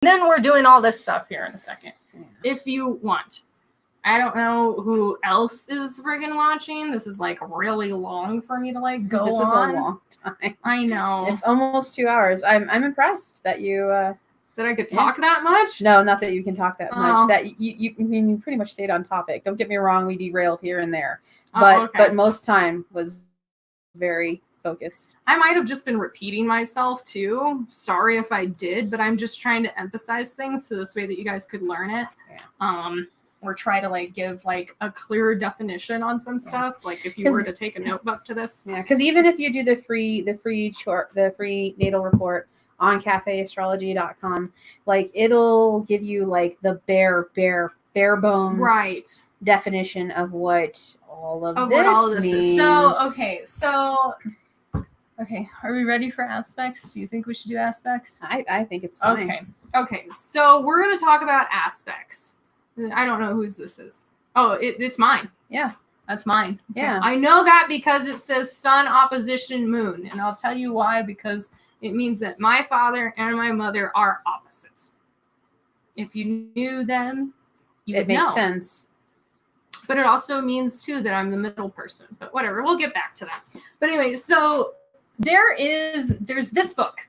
then we're doing all this stuff here in a second. Yeah. If you want. I don't know who else is friggin' watching. This is like really long for me to like go on. This is a long time. I know. It's almost 2 hours. I'm impressed that you that I could talk that much. No, not that you can talk that much. That you pretty much stayed on topic. Don't get me wrong. We derailed here and there, but most time was very focused. I might have just been repeating myself too. Sorry if I did, but I'm just trying to emphasize things so this way that you guys could learn it. Yeah. Or try to like give like a clearer definition on some stuff. Like if you were to take a notebook to this. Yeah, because even if you do the free natal report on cafeastrology.com, like it'll give you like the bare bones definition of what all of this means. Is. So are we ready for aspects? Do you think we should do aspects? I think it's fine. Okay. So we're going to talk about aspects. I don't know whose this is. Oh, it's mine. Yeah. That's mine. Okay. Yeah. I know that because it says sun opposition moon. And I'll tell you why, because it means that my father and my mother are opposites. If you knew them, you would know. It makes sense. But it also means, too, that I'm the middle person. But whatever, we'll get back to that. But anyway, so there's this book.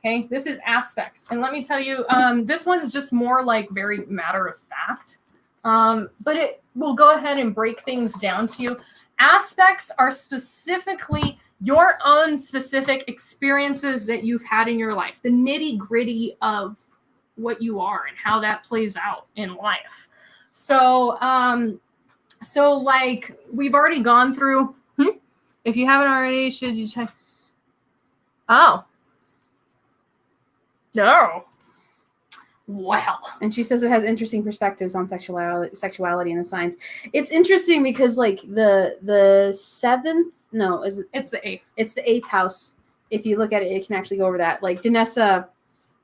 Okay, this is aspects. And let me tell you, this one's just more like very matter of fact. But it will go ahead and break things down to you. Aspects are specifically your own specific experiences that you've had in your life, the nitty-gritty of what you are and how that plays out in life. So like we've already gone through. If you haven't already, should you check? Oh. No. Well. And she says it has interesting perspectives on sexuality and the signs. It's interesting because like the seventh, no, it's the eighth. It's the eighth house. If you look at it, it can actually go over that. Like Denessa,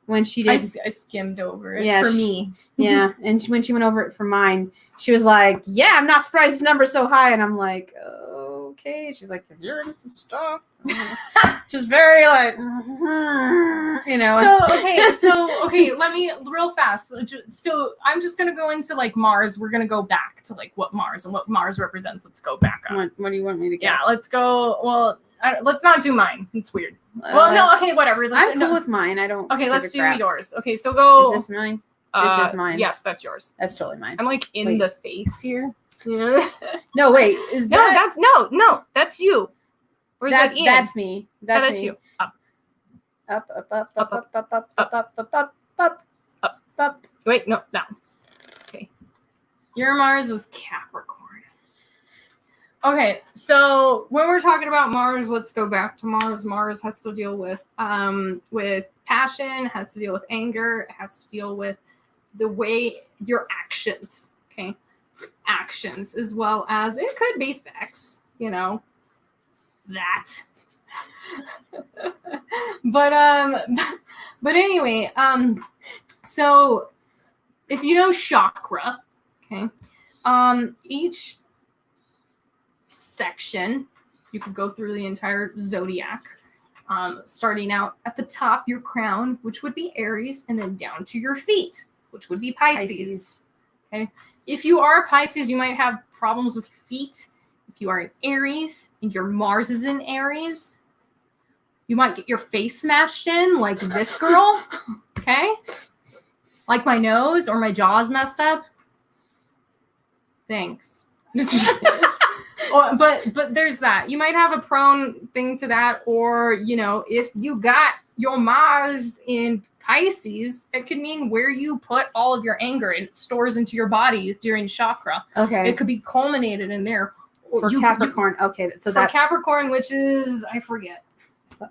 when she did, I skimmed over it for me. Yeah, and when she went over it for mine, she was like, "Yeah, I'm not surprised this number's so high." And I'm like, "Okay." She's like, "Cause you're into some stuff." She's very like, you know. So okay, let me real fast. So I'm just gonna go into like Mars. We're gonna go back to like what Mars represents. Let's go back up. What do you want me to get? Yeah, let's go. Well, let's not do mine. It's weird. Well, no, okay, whatever. I'm cool with mine. I don't. Okay, let's do yours. Okay, so go. Is this mine? This is mine. Yes, that's yours. That's totally mine. I'm like in the face here. Yeah. No, wait. That's you. Or is that Ian? That's me. That's me. You. Up. Up. Wait, no, down. Okay. Your Mars is Capricorn. Okay, so when we're talking about Mars, let's go back to Mars. Mars has to deal with passion, has to deal with anger, it has to deal with the way your actions, okay? Actions, as well as it could be sex, you know, that. but anyway, so if you know chakra, okay, each section, you could go through the entire zodiac, starting out at the top, your crown, which would be Aries, and then down to your feet, which would be Pisces. Okay, if you are Pisces, you might have problems with your feet. If you are an Aries and your Mars is in Aries, you might get your face smashed in like this girl. Okay, like my nose or my jaw's messed up. Thanks. But there's that. You might have a prone thing to that, or, you know, if you got your Mars in Pisces, it could mean where you put all of your anger and it stores into your body during chakra. Okay. It could be culminated in there. For Capricorn. Okay. So that's Capricorn, which is, I forget.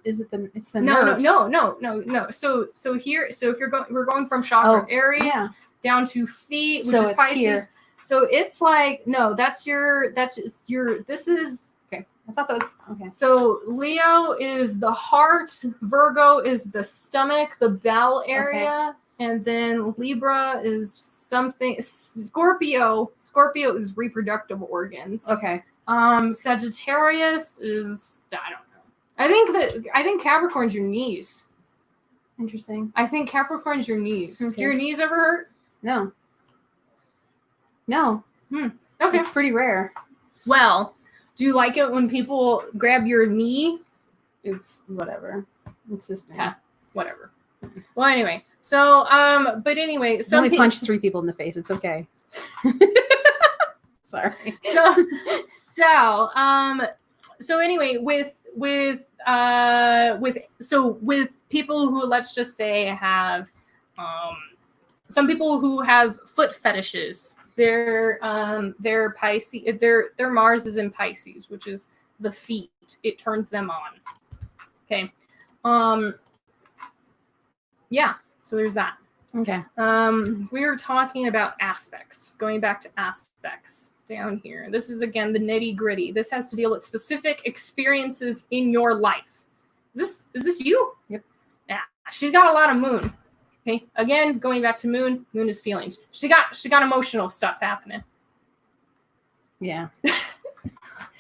Is it it's the nerves? No. So here, if we're going from chakra Aries down to feet, which is Pisces. Here. So it's like, no, this is, okay. I thought that was, okay. So Leo is the heart, Virgo is the stomach, the bell area, and then Libra is something, Scorpio is reproductive organs. Okay. Sagittarius is, I don't know. I think Capricorn's your knees. Interesting. I think Capricorn's your knees. Okay. Do your knees ever hurt? No. Okay. It's pretty rare. Well, do you like it when people grab your knee? It's whatever. It's just Yeah, whatever. Well, anyway. So, but anyway, I only punched 3 people in the face. It's okay. Sorry. So anyway, with people who, let's just say, have some people who have foot fetishes, their Pisces, their Mars is in Pisces, which is the feet. It turns them on. Okay. Yeah. So there's that. Okay. We were talking about aspects, going back to aspects down here. This is, again, the nitty gritty. This has to deal with specific experiences in your life. Is this you? Yep. Yeah. She's got a lot of moon. Okay. Again, going back to moon is feelings. She got emotional stuff happening. Yeah.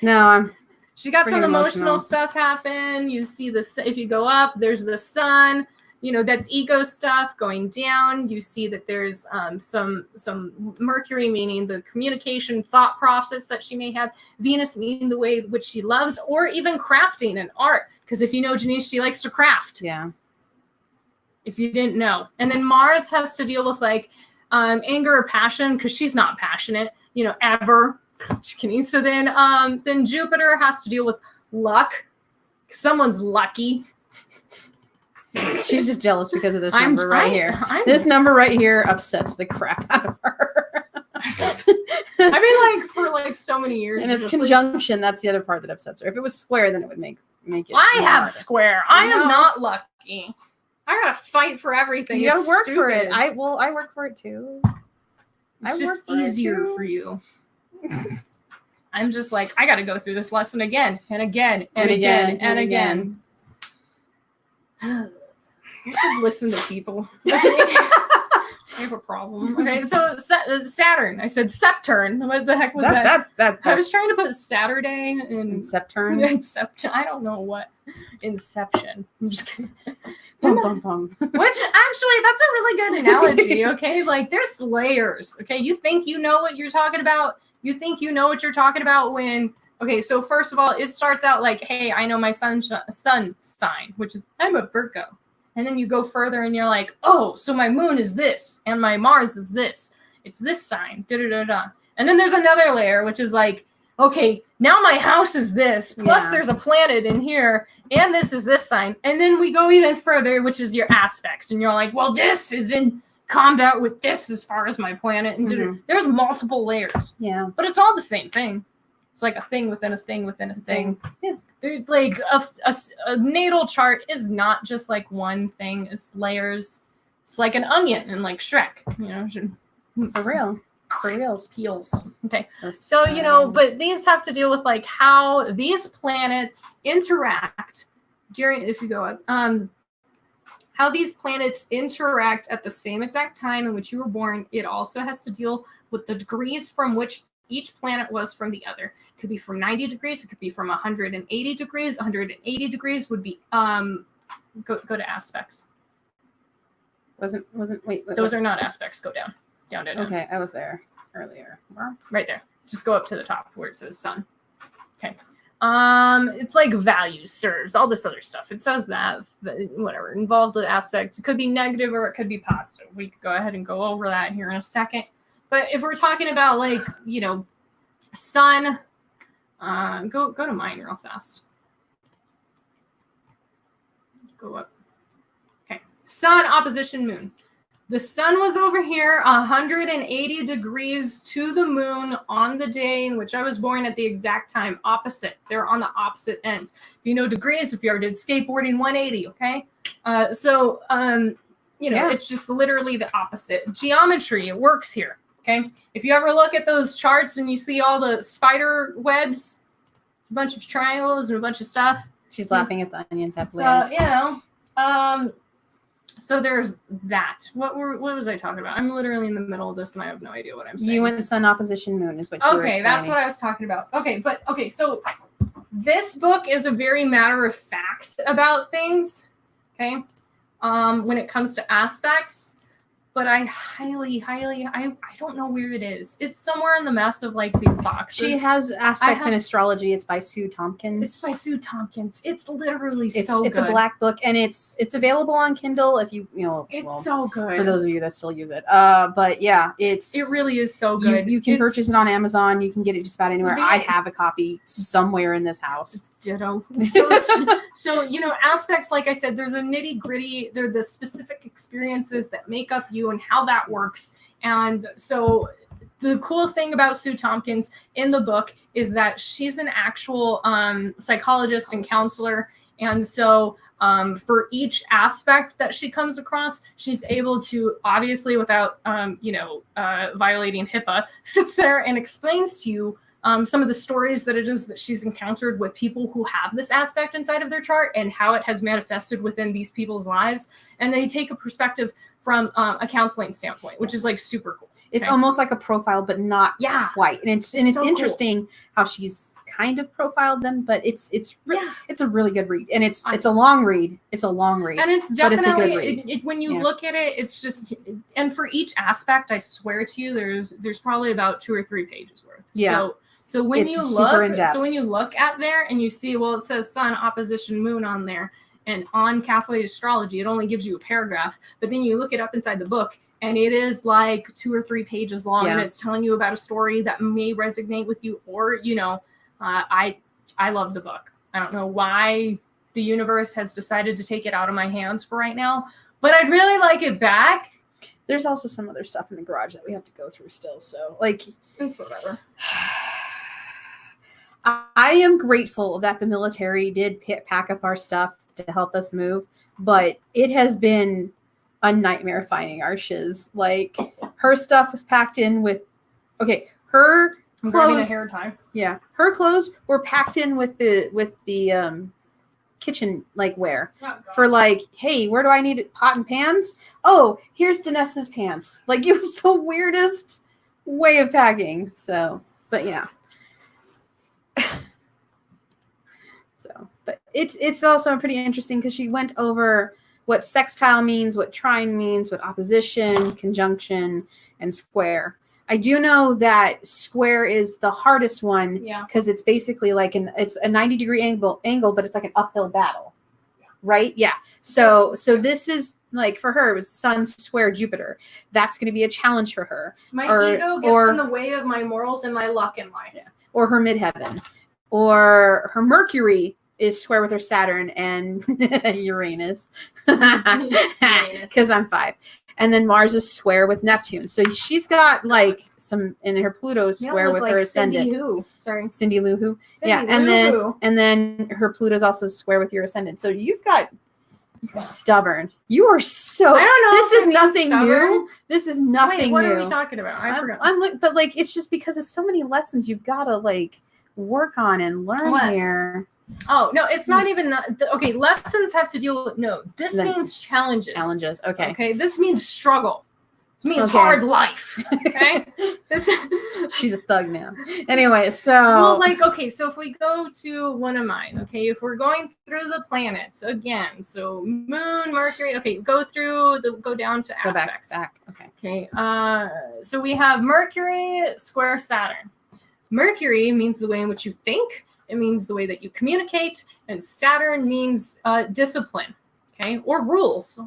No, she got some emotional emotional stuff happen. You see if you go up, there's the sun. You know, that's ego stuff. Going down, you see that there's some Mercury, meaning the communication thought process that she may have. Venus, meaning the way which she loves, or even crafting and art. Because if you know Janice, she likes to craft. Yeah. If you didn't know. And then Mars has to deal with like anger or passion, because she's not passionate, you know, ever. Just kidding. So then Jupiter has to deal with luck. Someone's lucky. She's just jealous because of this number right here. This number right here upsets the crap out of her. I mean, like, for like so many years. And it's conjunction. That's the other part that upsets her. If it was square, then it would make it. I have harder. square. I am not lucky. I gotta fight for everything. You gotta work for it. I work for it too. It's just easier for you. I'm just like, I gotta go through this lesson again and again and again and again. You should listen to people. I have a problem. Okay, so Saturn. I said Septurn. What the heck was that? I was trying to put Saturday in Septurn. I don't know what. Inception. I'm just kidding. Bum, bum, bum. Which actually, that's a really good analogy. Okay, like there's layers. Okay, you think you know what you're talking about. You think you know what you're talking about when. Okay, so first of all, it starts out like, hey, I know my sun sign, which is I'm a Virgo. And then you go further and you're like, oh, so my moon is this and my Mars is this. It's this sign. Da, da, da, da. And then there's another layer, which is like, okay, now my house is this. Plus there's a planet in here and this is this sign. And then we go even further, which is your aspects. And you're like, well, this is in combat with this as far as my planet. And there's multiple layers. Yeah. But it's all the same thing. It's like a thing within a thing within a thing. Yeah. There's like a natal chart is not just like one thing. It's layers. It's like an onion and like Shrek, you know. For real. For reals. Peels. Okay. So you know, but these have to deal with like how these planets interact during, if you go up, how these planets interact at the same exact time in which you were born. It also has to deal with the degrees from which each planet was from the other. It could be from 90 degrees. It could be from 180 degrees. 180 degrees would be go to aspects. Wait. Those are not aspects. Go down. Down. Okay, I was there earlier. Right there. Just go up to the top where it says sun. Okay. It's like values, serves, all this other stuff. It says that, whatever, involved with aspects. It could be negative or it could be positive. We could go ahead and go over that here in a second. But if we're talking about like, you know, sun, go to mine real fast. Go up. Okay. Sun, opposition, moon. The sun was over here 180 degrees to the moon on the day in which I was born at the exact time. Opposite. They're on the opposite ends. If you know degrees, if you ever did skateboarding, 180, okay? You know, it's just literally the opposite. Geometry, it works here. Okay, if you ever look at those charts and you see all the spider webs, it's a bunch of triangles and a bunch of stuff. She's laughing at the onions have layers. So, you know, so there's that. What was I talking about? I'm literally in the middle of this and I have no idea what I'm saying. You went sun opposition moon is what you were explaining. That's what I was talking about. Okay, so this book is a very matter of fact about things. Okay. when it comes to aspects, but I don't know where it is. It's somewhere in the mess of like these boxes. She has aspects in astrology. It's by Sue Tompkins. It's by Sue Tompkins. It's literally it's so it's good. a black book, and it's available on Kindle if you It's so good for those of you that still use it. But yeah, it really is so good. You can purchase it on Amazon. You can get it just about anywhere. I have a copy somewhere in this house. It's ditto. So aspects, like I said, they're the nitty gritty. They're the specific experiences that make up you and how that works. And so the cool thing about Sue Tompkins in the book is that she's an actual psychologist and counselor. And so for each aspect that she comes across, she's able to, obviously without, violating HIPAA, sits there and explains to you some of the stories that it is that she's encountered with people who have this aspect inside of their chart and how it has manifested within these people's lives. And they take a perspective from a counseling standpoint, which is like super cool. It's almost like a profile, but not quite. And it's so interesting how she's kind of profiled them, but it's a really good read. And it's a long read. It's a long read. And it's definitely, but it's a good read. When you look at it, it's just, and for each aspect, I swear to you, there's probably about 2 or 3 pages worth. Yeah. So when you look at there and you see, well, it says Sun opposition Moon on there, and on Catholic astrology, it only gives you a paragraph, but then you look it up inside the book, and it is like 2 or 3 pages long, and it's telling you about a story that may resonate with you, or I love the book. I don't know why the universe has decided to take it out of my hands for right now, but I'd really like it back. There's also some other stuff in the garage that we have to go through still, so like it's whatever. I am grateful that the military did pack up our stuff to help us move, but it has been a nightmare finding our shiz. Like, her stuff was packed in with, her clothes. A hair tie. Yeah, her clothes were packed in with the kitchen ware for like, hey, where do I need it? Pot and pans? Oh, here's Denessa's pants. Like, it was the weirdest way of packing. So, but yeah. But it's also pretty interesting because she went over what sextile means, what trine means, what opposition, conjunction, and square. I do know that square is the hardest one because it's basically like it's a 90-degree angle, but it's like an uphill battle, right? Yeah. So this is like, for her, it was Sun square Jupiter. That's going to be a challenge for her. My ego gets in the way of my morals and my luck in life. Yeah. Or her midheaven. Or her Mercury is square with her Saturn and Uranus. Because I'm 5. And then Mars is square with Neptune. So she's got like some, and her Pluto's square with her ascendant. Cindy Lou Who. And then her Pluto's also square with your ascendant. So you're stubborn. You are so. I don't know. This is nothing new. This is nothing new. What are we talking about? I forgot. I'm like, but like, it's just because of so many lessons you've got to like work on and learn here. Oh, no, it's not even okay. Lessons have to deal with this means challenges. Okay. This means struggle. This means hard life. Okay. She's a thug now. Anyway, so so if we go to one of mine, if we're going through the planets again, so Moon, Mercury, go down to aspects. Back. Okay. So we have Mercury square Saturn. Mercury means the way in which you think. It means the way that you communicate, and Saturn means discipline, or rules,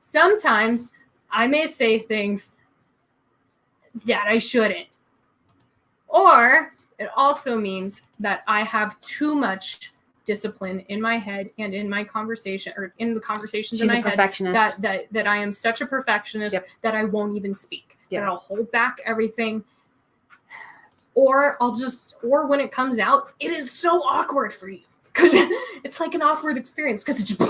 Sometimes I may say things that I shouldn't, or it also means that I have too much discipline in my head and in my conversation, or in the conversations in my head, that I am such a perfectionist that I won't even speak, that I'll hold back everything. Or when it comes out, it is so awkward for you because it's like an awkward experience because it's,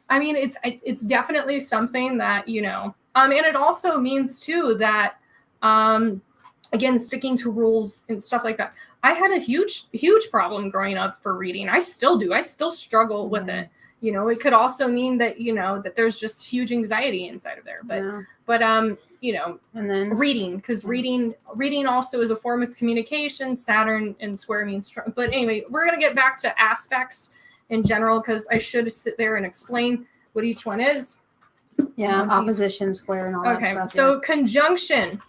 I mean, it's definitely something that, and it also means too that, again, sticking to rules and stuff like that. I had a huge problem growing up for reading. I still do. I still struggle with it. It could also mean that, that there's just huge anxiety inside of there, but and then reading, because reading also is a form of communication. Saturn and square means strong. But anyway, we're going to get back to aspects in general, because I should sit there and explain what each one is. Yeah, opposition, square, and all that stuff. So conjunction,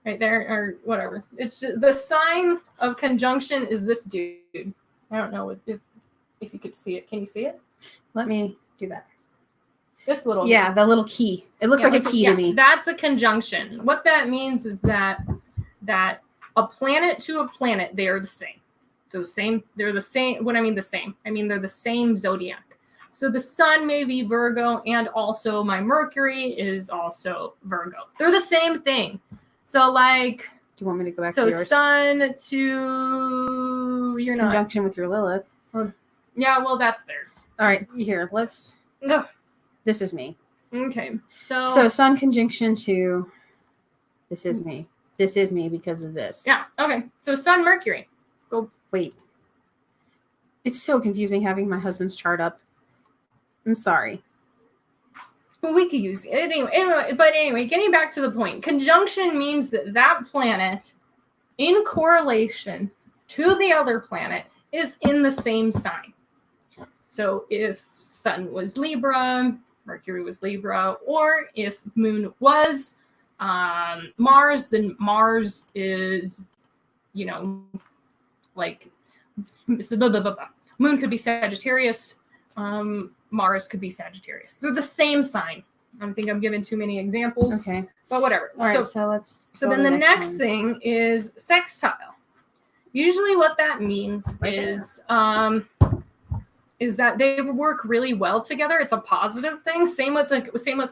right there, or whatever. It's just, the sign of conjunction is this dude. I don't know if you could see it. Can you see it? Let me do that. This little dude. The little key. It looks like a key to me. That's a conjunction. What that means is that a planet to a planet, they are the same. They're the same. What I mean the same. I mean they're the same zodiac. So the sun may be Virgo, and also my Mercury is also Virgo. They're the same thing. So like, do you want me to go back to yours? So sun to conjunction with your Lilith. Yeah, well that's there. All right, here. Let's. No. This is me. Okay. So sun conjunction to. This is me. This is me because of this. Yeah. Okay. So sun Mercury. Go. Wait. It's so confusing having my husband's chart up. I'm sorry. Well, we could use it anyway, getting back to the point, conjunction means that planet in correlation to the other planet is in the same sign. So if Sun was Libra, Mercury was Libra, or if Moon was Mars, then Mars is, like Moon could be Sagittarius, Mars could be Sagittarius. They're the same sign. I think I'm giving too many examples. Okay. But whatever. All right, so let's. So then the next thing is sextile. Usually what that means is that they work really well together. It's a positive thing. Same with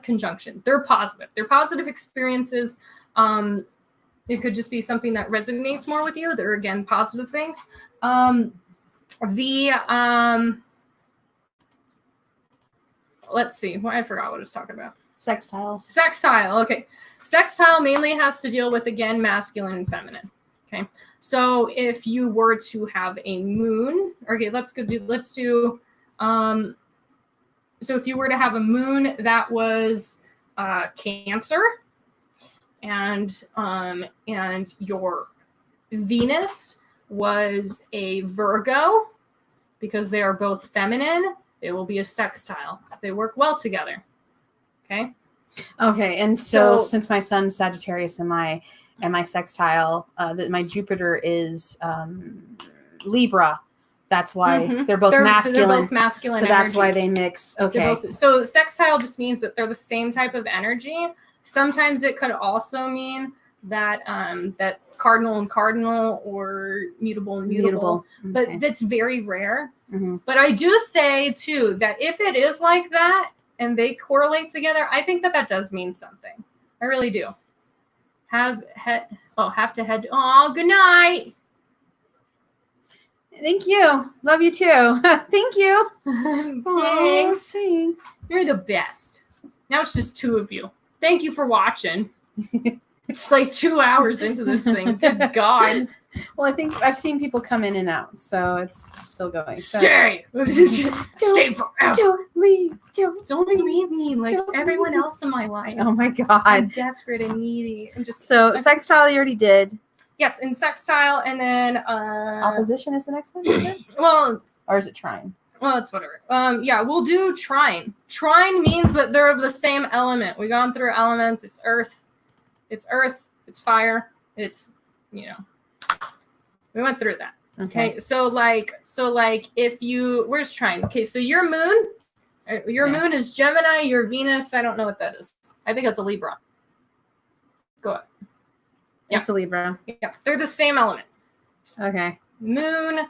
conjunction. They're positive. They're positive experiences. It could just be something that resonates more with you. They're again positive things. Let's see. Well, I forgot what I was talking about. Sextiles. Sextile. Okay. Sextile mainly has to deal with, again, masculine and feminine. Okay. So if you were to have a moon, okay, so if you were to have a moon that was Cancer, and your Venus was a Virgo, because they are both feminine, it will be a sextile. They work well together. Okay. Okay, and so since my sun's Sagittarius and my sextile, my Jupiter is Libra. That's why they're both masculine. They're both masculine. So that's why they mix. Okay. So sextile just means that they're the same type of energy. Sometimes it could also mean that that cardinal and cardinal, or mutable and mutable. But that's very rare. Mm-hmm. But I do say too that if it is like that and they correlate together, I think that does mean something. I really do. Have to head. Oh, good night. Thank you. Love you too. Thank you. Thanks. You're the best. Now it's just two of you. Thank you for watching. It's like 2 hours into this thing. Good God. Well, I think I've seen people come in and out, so it's still going. Stay. Stay forever. Don't leave. Don't leave me like everyone else in my life. Oh my God. I'm desperate and needy. Sextile you already did. Yes, in sextile, and then opposition is the next one, is it? Well, or is it trine? Well, it's whatever. Yeah, we'll do trine. Trine means that they're of the same element. We've gone through elements. It's earth. It's fire. It's, we went through that. Okay. So if you, where's trine? Okay. So your moon is Gemini, your Venus. I don't know what that is. I think it's a Libra. Go ahead. Yeah. It's a Libra. Yeah. They're the same element. Okay. Moon,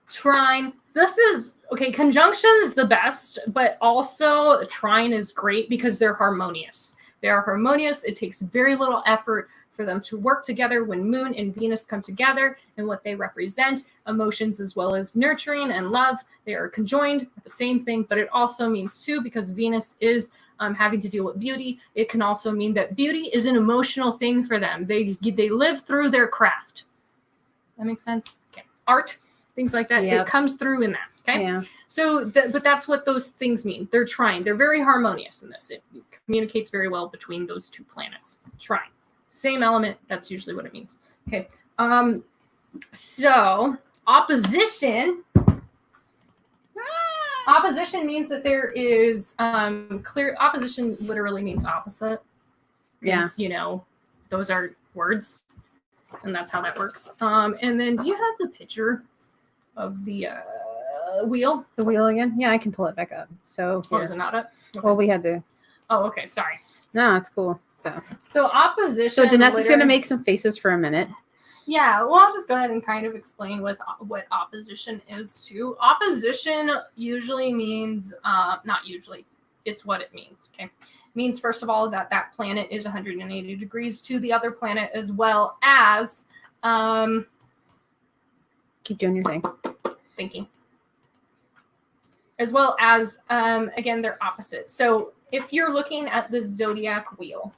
trine. This is, okay, conjunction is the best, but also trine is great because they're harmonious. They are harmonious. It takes very little effort for them to work together when Moon and Venus come together, and what they represent, emotions as well as nurturing and love. They are conjoined with the same thing, but it also means too, because Venus is having to deal with beauty, it can also mean that beauty is an emotional thing for them. They live through their craft. That makes sense? Okay. Art, things like that. Yep. It comes through in that. Okay. Yeah. So, but that's what those things mean. They're trine. They're very harmonious in this. It communicates very well between those two planets. Trine. Same element. That's usually what it means. Okay. So opposition. Opposition means that there is clear opposition. Literally means opposite. Yeah. You know, those are words, and that's how that works. And then, do you have the picture of the wheel? The wheel again? Yeah, I can pull it back up. So, Oh, is it not up? Okay. Well, we had to. Oh, okay. Sorry. No, it's cool. So opposition. So Denessa's going to make some faces for a minute. Yeah, well, I'll just go ahead and kind of explain what opposition is too. Opposition usually means, not usually, it's what it means, okay? It means, first of all, that planet is 180 degrees to the other planet, as well as, keep doing your thing. Thinking. As well as, again, they're opposite. So if you're looking at the zodiac wheel,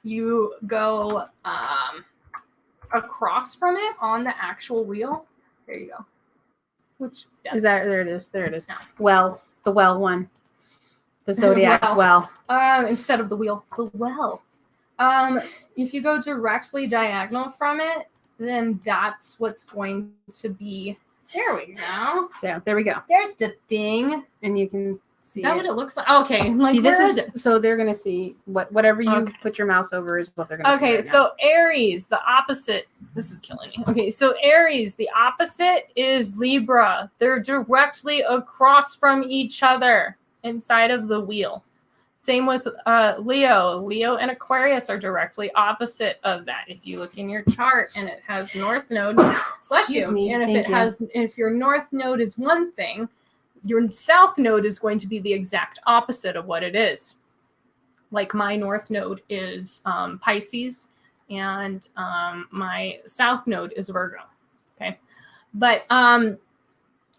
you go across from it on the actual wheel. There you go. Which is that? There it is. There it is. Yeah. Well, the well one. The zodiac well. Instead of the wheel, the well. If you go directly diagonal from it, then that's what's going to be. There we go. So there we go. There's the thing. And you can see. Is that what it looks like? Okay. Like, see, this is so they're gonna see whatever you put your mouse over is what they're gonna see. Okay, right so Aries, the opposite. This is killing me. Okay, so Aries, the opposite is Libra. They're directly across from each other inside of the wheel. Same with Leo. Leo and Aquarius are directly opposite of that. If you look in your chart and it has North Node, bless you. Me. And Thank you. if your North Node is one thing, your South Node is going to be the exact opposite of what it is. Like my North Node is Pisces, and my South Node is Virgo. Okay, but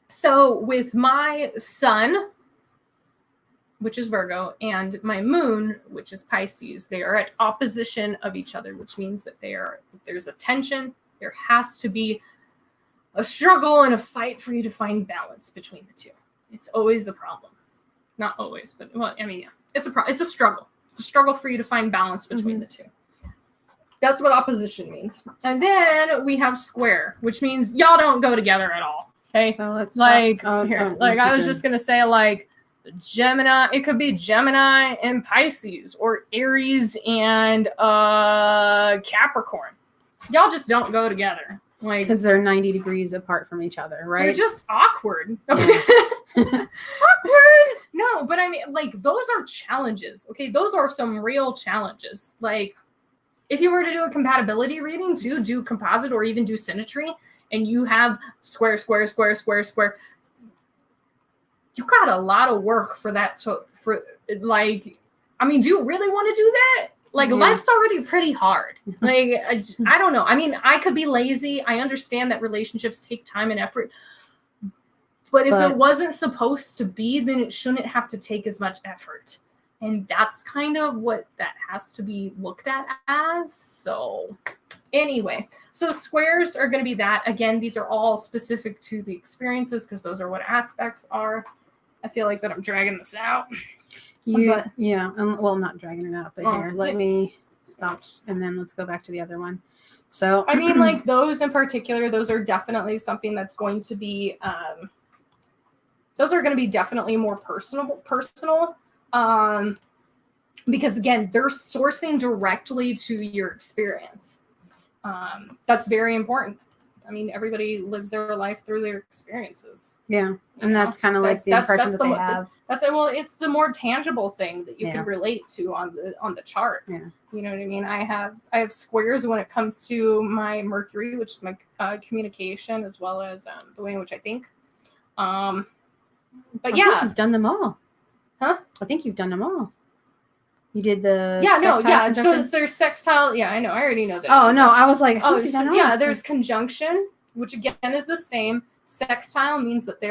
so with my Sun, which is Virgo, and my Moon, which is Pisces, they are at opposition of each other, which means that there's a tension. There has to be a struggle and a fight for you to find balance between the two. It's always a problem. Not always, but well, I mean, yeah, it's a struggle. It's a struggle for you to find balance between the two. That's what opposition means. And then we have square, which means y'all don't go together at all. Okay, so let's like I was just gonna say like Gemini. It could be Gemini and Pisces, or Aries and Capricorn. Y'all just don't go together. Like, because they're 90 degrees apart from each other, right? They're just awkward. Awkward. No, but I mean, like, those are challenges. Okay, those are some real challenges. Like, if you were to do a compatibility reading, do composite or even do symmetry, and you have square, square, square, square, square, you got a lot of work for that. So, for like, I mean, do you really want to do that? Like, life's already pretty hard. Like, I don't know. I mean, I could be lazy. I understand that relationships take time and effort. But if it wasn't supposed to be, then it shouldn't have to take as much effort. And that's kind of what that has to be looked at as. So anyway, so squares are going to be that. Again, these are all specific to the experiences because those are what aspects are. I feel like that I'm dragging this out. Well, not dragging it out, but here, let me stop, and then let's go back to the other one. So, I mean, like those in particular, those are definitely something that's going to be, those are going to be definitely more personal, because again, they're sourcing directly to your experience. That's very important. I mean, everybody lives their life through their experiences. Yeah, and that's kind of like the impression that they have. It's the more tangible thing that you can relate to on the chart. Yeah, you know what I mean. I have squares when it comes to my Mercury, which is my communication, as well as the way in which I think. But I think you've done them all. Huh? I think you've done them all. You did the So there's sextile. Yeah, I know. I already know that. Oh no, I was like, there's conjunction, which again is the same. Sextile means that they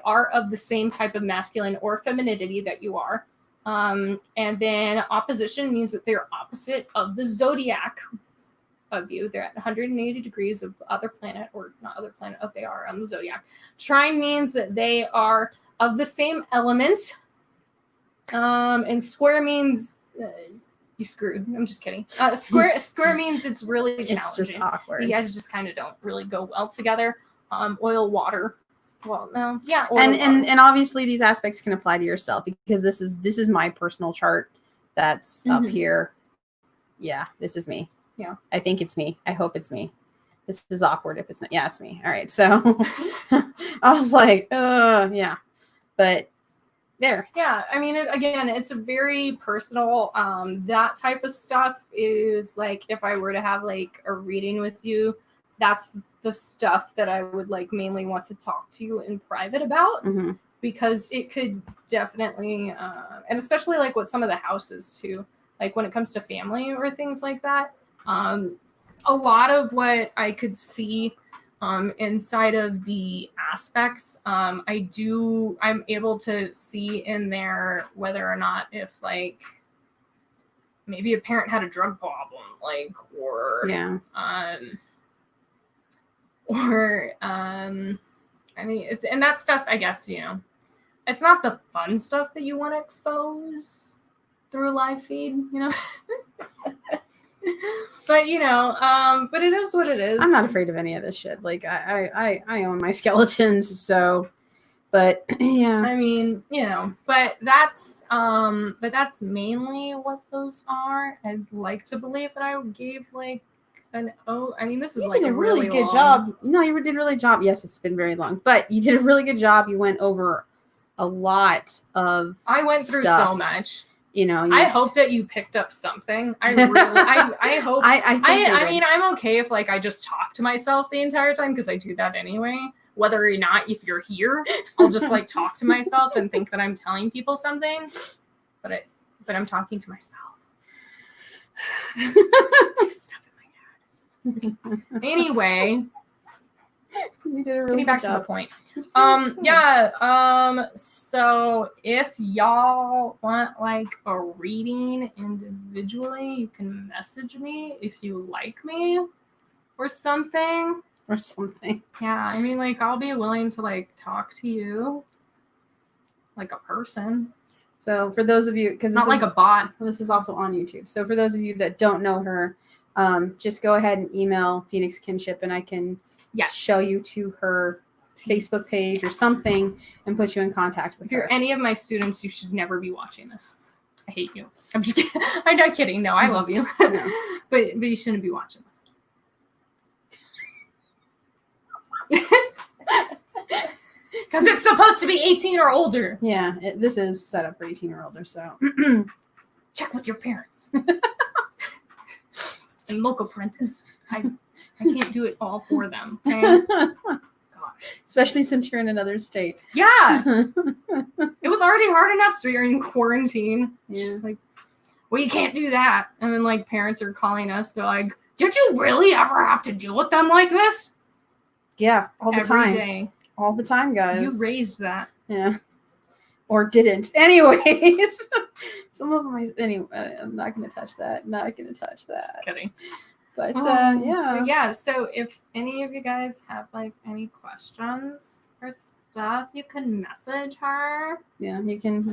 are of the same type of masculine or femininity that you are, and then opposition means that they're opposite of the zodiac of you. They're at 180 degrees of the other planet, or not other planet, of they are on the zodiac. Trine means that they are of the same element. And square means you screwed. I'm just kidding. Square means it's really challenging. It's just awkward. You guys just kind of don't really go well together. Oil, water. Well, no, yeah, or and obviously these aspects can apply to yourself because this is my personal chart that's up here. Yeah, this is me. Yeah, I think it's me. I hope it's me. This is awkward if it's not. Yeah, it's me. All right, so I was like, yeah, but there. Yeah, I mean, again, it's a very personal. That type of stuff is like if I were to have like a reading with you, that's the stuff that I would like mainly want to talk to you in private about because it could definitely, and especially like with some of the houses too, like when it comes to family or things like that. A lot of what I could see inside of the aspects, I'm able to see in there whether or not if like maybe a parent had a drug problem, like, or I mean, it's, and that stuff, I guess, you know, it's not the fun stuff that you want to expose through a live feed, you know. But you know, but it is what it is. I'm not afraid of any of this shit. Like I own my skeletons, so. But yeah, I mean, you know, but that's mainly what those are. I'd like to believe that I gave like I mean, this is you like did a really good long job. No, you did a really job. Yes, it's been very long, but you did a really good job. You went over a lot of. I went through stuff. so much. You know, I hope that you picked up something. I really, I hope. I mean, I'm okay if like I just talk to myself the entire time because I do that anyway. Whether or not, if you're here, I'll just like talk to myself and think that I'm telling people something, but I'm talking to myself. Stuff in my head. Anyway. You did a really Getting back good to job. the point. So if y'all want like a reading individually, you can message me if you like me or something. Or something. Yeah, I mean, like, I'll be willing to like talk to you like a person. So for those of you, because not like a bot. This is also on YouTube. So for those of you that don't know her, just go ahead and email Phoenix Kinship, and I can show you to her Facebook page or something and put you in contact with her. If you're any of my students, you should never be watching this. I hate you. I'm just kidding. I'm not kidding. No, I love you. No. but you shouldn't be watching this. Because it's supposed to be 18 or older. Yeah, this is set up for 18 or older, so. Check with your parents. And local apprentice. I can't do it all for them. Okay? Gosh. Especially since you're in another state. Yeah. It was already hard enough during quarantine. It's just like, well, you can't do that. And then like parents are calling us. They're like, did you really ever have to deal with them like this? Yeah, all the time. Every day. All the time, guys. You raised that. Yeah. Or didn't. Anyways. Some of them, anyway, I'm not going to touch that. Not going to touch that. Just kidding. But, yeah. But yeah, so if any of you guys have, like, any questions or stuff, you can message her. Yeah, you can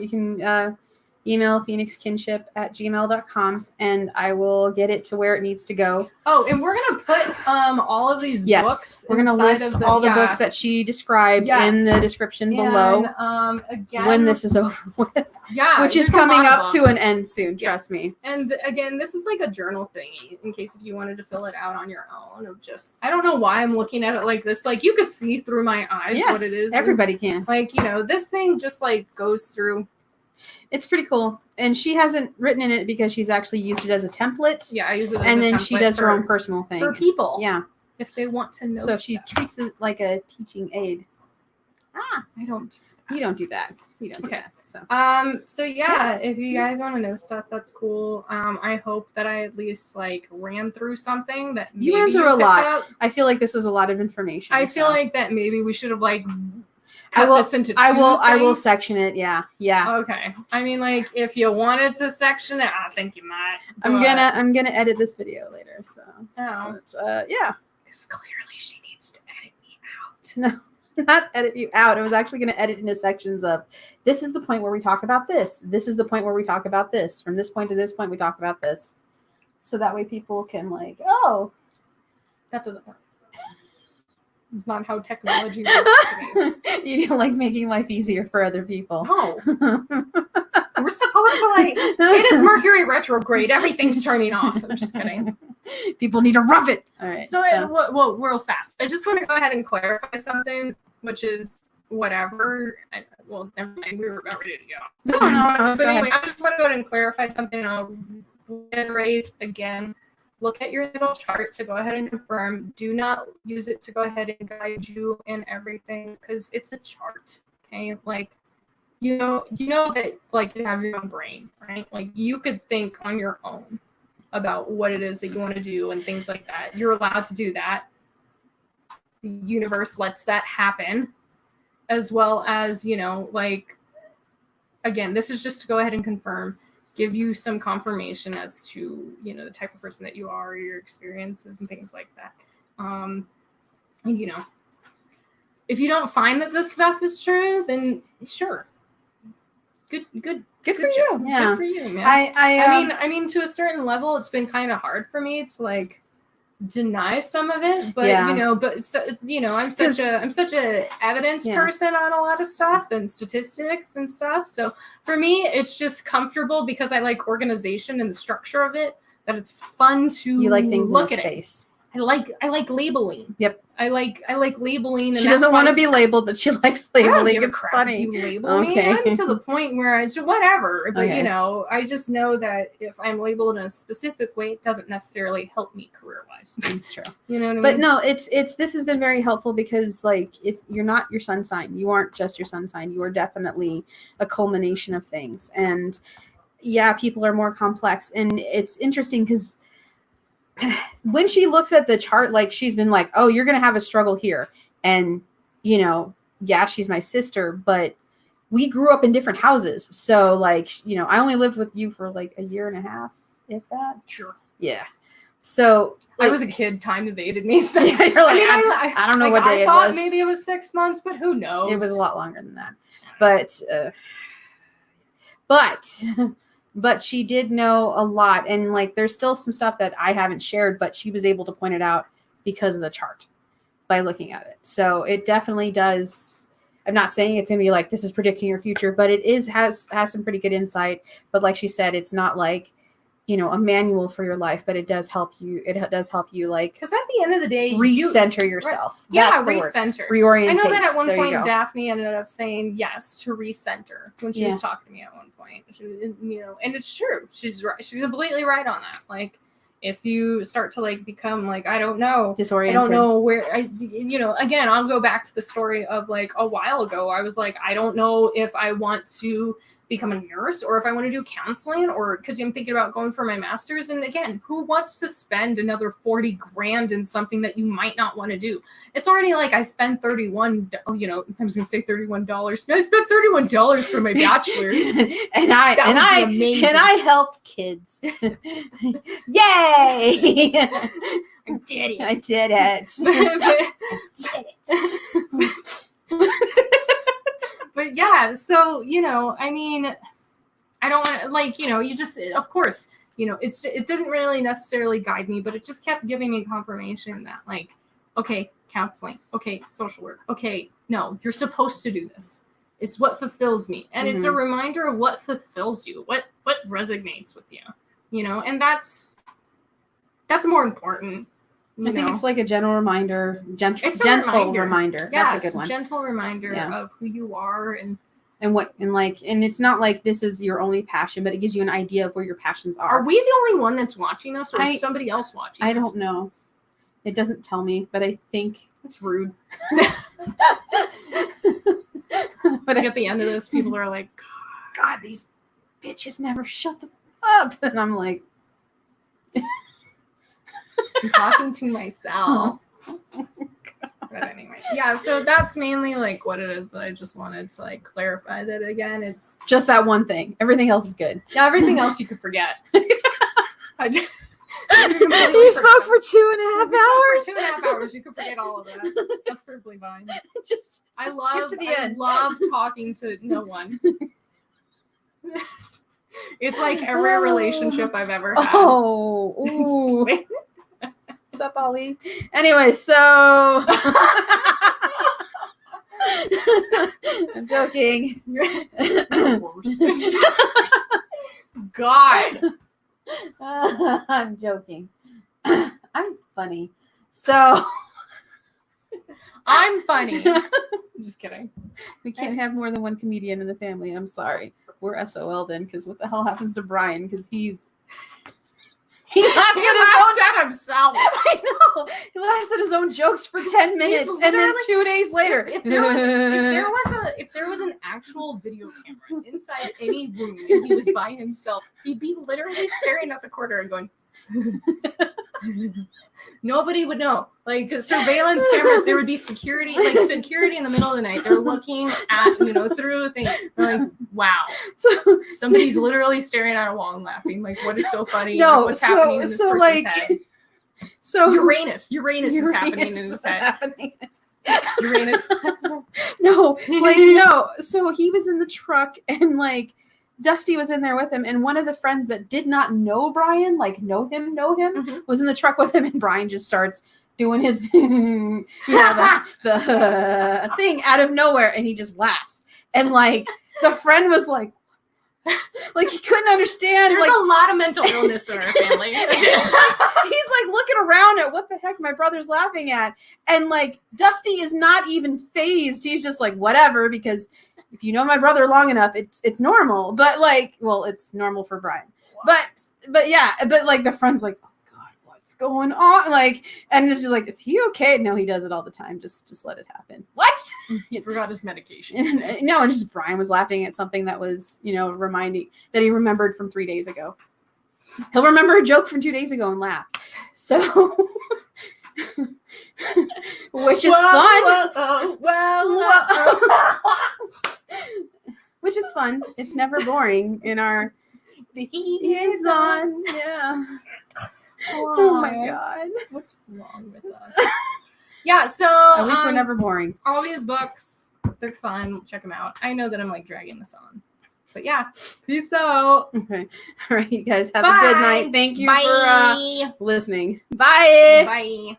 email phoenixkinship@gmail.com, and I will get it to where it needs to go. Oh, and we're going to put all of these books. We're going to list all the books that she described in the description below. Again, when this is over with. Yeah. Which is coming up to an end soon, trust me. And again, this is like a journal thingy in case if you wanted to fill it out on your own of just, I don't know why I'm looking at it like this. Like you could see through my eyes what it is. Everybody can. Like, you know, this thing just like goes through. It's pretty cool. And she hasn't written in it because she's actually used it as a template. Yeah, I use it as and a then template she does her own personal thing. For people. Yeah. If they want to know. So she treats it like a teaching aid. I don't. You don't do that. You don't do that. So yeah, if you guys want to know stuff, that's cool. I hope that I at least like ran through something that you ran through a lot. Up. I feel like this was a lot of information. I feel like that maybe we should have like this into two I will things. section it. Yeah. Okay. I mean, like if you wanted to section it, I think you might. I'm gonna edit this video later. So yeah. Because clearly she needs to edit me out. No. Not edit you out. I was actually going to edit into sections of this is the point where we talk about this. This is the point where we talk about this. From this point to this point, we talk about this. So that way people can like, oh, that doesn't work. It's not how technology works. You don't like making life easier for other people. No. We're supposed to like, it is Mercury retrograde. Everything's turning off. I'm just kidding. People need to rub it. All right. So, well, real fast. I just want to go ahead and clarify something, which is whatever. Well, never mind. We were about ready to go. No. So anyway, I just want to go ahead and clarify something. I'll reiterate again. Look at your natal chart to go ahead and confirm. Do not use it to go ahead and guide you in everything because it's a chart. Okay, like you know that like you have your own brain, right? Like you could think on your own about what it is that you want to do and things like that. You're allowed to do that. The universe lets that happen, as well as like again, this is just to go ahead and confirm. Give you some confirmation as to the type of person that you are, your experiences and things like that. And if you don't find that this stuff is true, then sure, good for you. Yeah, good for you, man. I mean, to a certain level, it's been kind of hard for me to like deny some of it, but I'm such a evidence person on a lot of stuff and statistics and stuff. So for me, it's just comfortable because I like organization and the structure of it. That it's fun to like things look in at space. I like labeling. Yep. I like labeling. And she doesn't want to be labeled, but she likes labeling. It's funny. You label me. I'm to the point where I just whatever. But I just know that if I'm labeled in a specific way, it doesn't necessarily help me career wise. It's true. You know what I mean? But no, it's this has been very helpful because like you're not your sun sign. You aren't just your sun sign. You are definitely a culmination of things. And yeah, people are more complex. And it's interesting because when she looks at the chart, like she's been like, oh, you're going to have a struggle here. And, she's my sister, but we grew up in different houses. So like, I only lived with you for like a year and a half, if that. Sure. Yeah. So I was a kid, time evaded me. So yeah, you're like, I don't know what day it was. I thought maybe it was 6 months, but who knows? It was a lot longer than that. But she did know a lot. And like, there's still some stuff that I haven't shared, but she was able to point it out because of the chart by looking at it. So it definitely does. I'm not saying it's going to be like, this is predicting your future, but it has some pretty good insight. But like she said, it's not like, a manual for your life, but it does help you. It does help you like, because at the end of the day, recenter yourself. Yeah, recenter. Reorientate. I know that at one point Daphne ended up saying yes to recenter when she was talking to me at one point. She, and it's true. She's right. She's completely right on that. Like, if you start to like become like, I don't know, disoriented. I don't know where again, I'll go back to the story of like a while ago. I was like, I don't know if I want to become a nurse or if I want to do counseling, or because I'm thinking about going for my master's. And again, who wants to spend another $40,000 in something that you might not want to do? It's already like I spent $31. I was gonna say $31. I spent $31 for my bachelor's, and I help kids. Yay! I did it. I did it. But yeah, so, I mean, I don't want to, like, you just, of course, it doesn't really necessarily guide me, but it just kept giving me confirmation that, like, okay, counseling, okay, social work, okay, no, you're supposed to do this. It's what fulfills me. And it's a reminder of what fulfills you, what resonates with you, and that's more important. I think it's like a general reminder, gentle reminder. Yeah, that's a good one. Gentle reminder of who you are and it's not like this is your only passion, but it gives you an idea of where your passions are. Are we the only one that's watching us, or is somebody else watching us? I don't know. It doesn't tell me, but I think it's rude. But at the end of this, people are like, God, these bitches never shut the up. And I'm like, I'm talking to myself. But anyway, yeah, so that's mainly like what it is that I just wanted to like clarify. That again, it's just that one thing. Everything else is good. Yeah, everything else you could forget. You spoke for 2.5 hours. For 2.5 hours, you could forget all of that. That's perfectly fine. I love talking to no one. It's like every relationship I've ever had. Oh, up, I'll leave. Anyway, so I'm joking. God. I'm joking. I'm funny. So I'm funny. Just kidding. We can't have more than one comedian in the family. I'm sorry. We're SOL then, because what the hell happens to Brian? Because he laughs at himself. I know. He laughs at his own jokes for 10 minutes, and then 2 days later. If there was an actual video camera inside any room and he was by himself, he'd be literally staring at the corner and going. Nobody would know. Like surveillance cameras, there would be security in the middle of the night. They're looking at, through things. They're like, wow. So somebody's literally staring at a wall and laughing. Like, what is so funny? No, what's happening in this person's head? So Uranus is happening in his head. Uranus. No. So he was in the truck and Dusty was in there with him, and one of the friends that did not know Brian, know him, Mm-hmm. was in the truck with him, and Brian just starts doing his, the thing out of nowhere, and he just laughs. And the friend was he couldn't understand. There's a lot of mental illness in our family. he's looking around at what the heck my brother's laughing at, and Dusty is not even phased. He's just whatever, because if you know my brother long enough, it's normal. But it's normal for Brian. Wow. But yeah, but the friend's oh God, what's going on? And it's just is he okay? No, he does it all the time. Just let it happen. What? He forgot his medication. No, and just Brian was laughing at something that was, reminding that he remembered from 3 days ago. He'll remember a joke from 2 days ago and laugh. So which is fun. Which is fun. It's never boring in our the heat is on. Yeah. Oh my God. What's wrong with us? Yeah, so at least we're never boring. All these books, they're fun. Check them out. I know that I'm dragging this on. But yeah, peace out. Okay. All right, you guys have Bye. a good night. Thank you Bye. for listening. Bye. Bye.